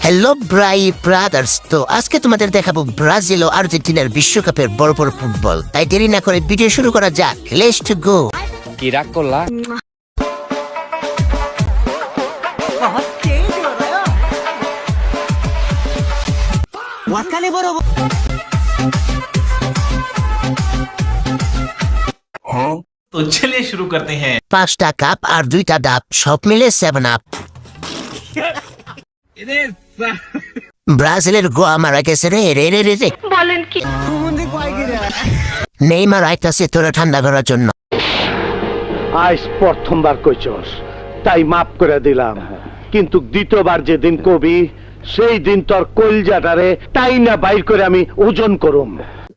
Hello brothers, তো আজকে তোমাদের দেখাবো ব্রাজিল ও আর্জেন্টিনার বিশ্বকাপের বড় বড় ফুটবল। তাই দেরি না করে ভিডিও শুরু করা যাক। Let's go. কি রাগ করলা? तो चलिए शुरू करते हैं। 5টা কাপ আর 2টা ডাব, সব মিলে 7 আপ। ব্রাজিলের গোয়া মারা গেছে রে রে রে রে রে। বলেন কি? নেইমার আইতাছে তোরা ঠান্ডা করার জন্য। আজ প্রথমবার কইছস তাই মাফ করে দিলাম, কিন্তু দ্বিতীয়বার যেদিন কবি সেই দিন তোর কলজাটারে তাই না বাইর করে আমি ওজন করুম।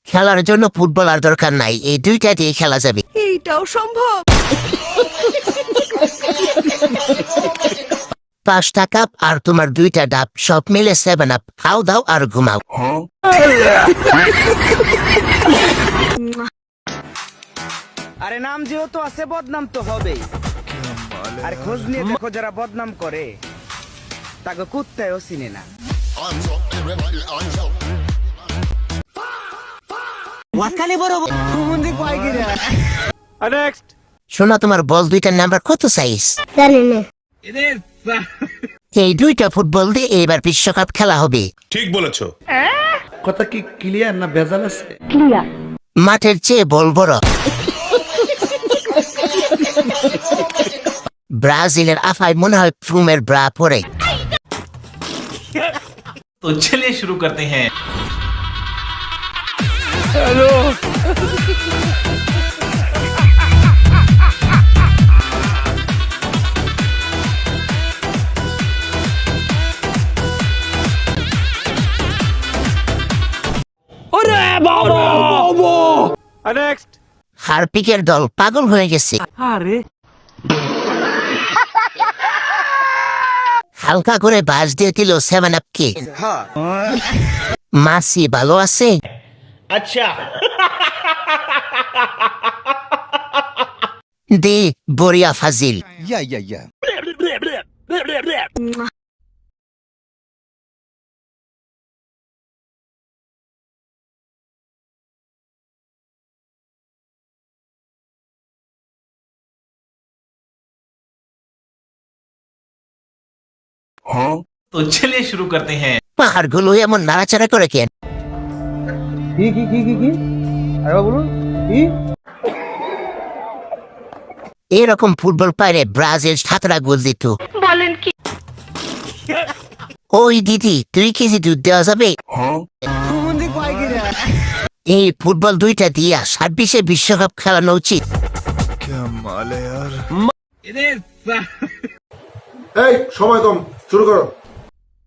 খেলার জন্য ফুটবল আর দরকার নাই, এই 2টা দিয়ে খেলা যাবে। এইটাও সম্ভব? 5টা কাপ আর তোমার 2টা ডাব, সব মিলে 7 আপ। খাও দাও আর ঘুমাও। আরে নাম যেহেতু আছে বদনাম তো হবেই। আর খোঁজ নিয়ে দেখো যারা বদনাম করে তাকে কুত্তায়ও চিনে না। শোনা, তোমার বল 2টার নাম্বার কত সাইজ? জানি না। এই 2টা ফুটবল দিয়ে এবার বিশ্বকাপ খেলা হবে। ঠিক বলেছো। কথা কি ক্লিয়ার না ভেজাল আছে? ক্লিয়ার। মাঠের চেয়ে বল বড়। ব্রাজিলের আফায় মনে হয় ফ্রুমের ব্রা পরে। तो चलिए शुरू करते हैं। হারপিকের দল পাগল হয়ে গেছে। হালকা করে বাস দিয়ে দিল 7 আপ কে। মাসি ভালো আছে? আচ্ছা। দে বড়িয়া ফাজিল। तो चलिए शुरू करते हैं। পাহাড়গুলো এমন নাড়াচাড়া করে কেন? এরকম ফুটবল পাইলে ব্রাজিল 7টা গোল দিত। বলেন কি? ওই দিদি, 2 কেজি দুধ দেওয়া যাবে? এই ফুটবল 2টা দিয়া 26-এ বিশ্বকাপ খেলানো উচিত। এই সময় কম, শুরু করো।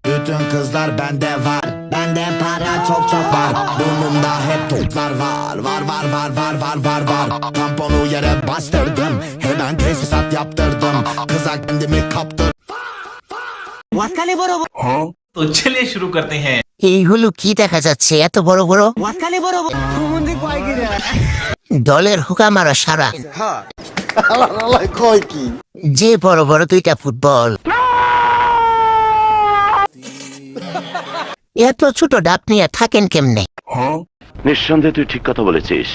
Bütün kızlar bende var. Bende para çok çok var. Burnumda hep toplar var. Var var var var var var var. Tamponu yere bastırdım. Hemen tesisat yaptırdım. Kıza kendimi kaptır. तो चलिए शुरू करते हैं। এইগুলো কি দেখা যাচ্ছে এত বড় বড়? দলের হুকা মারা সারা। যে বড় বড় 2টা ফুটবল, এত ছোট ডাব নিয়ে থাকেন কেমনে? নিঃসন্দেহে তুই ঠিক কথা বলেছিস।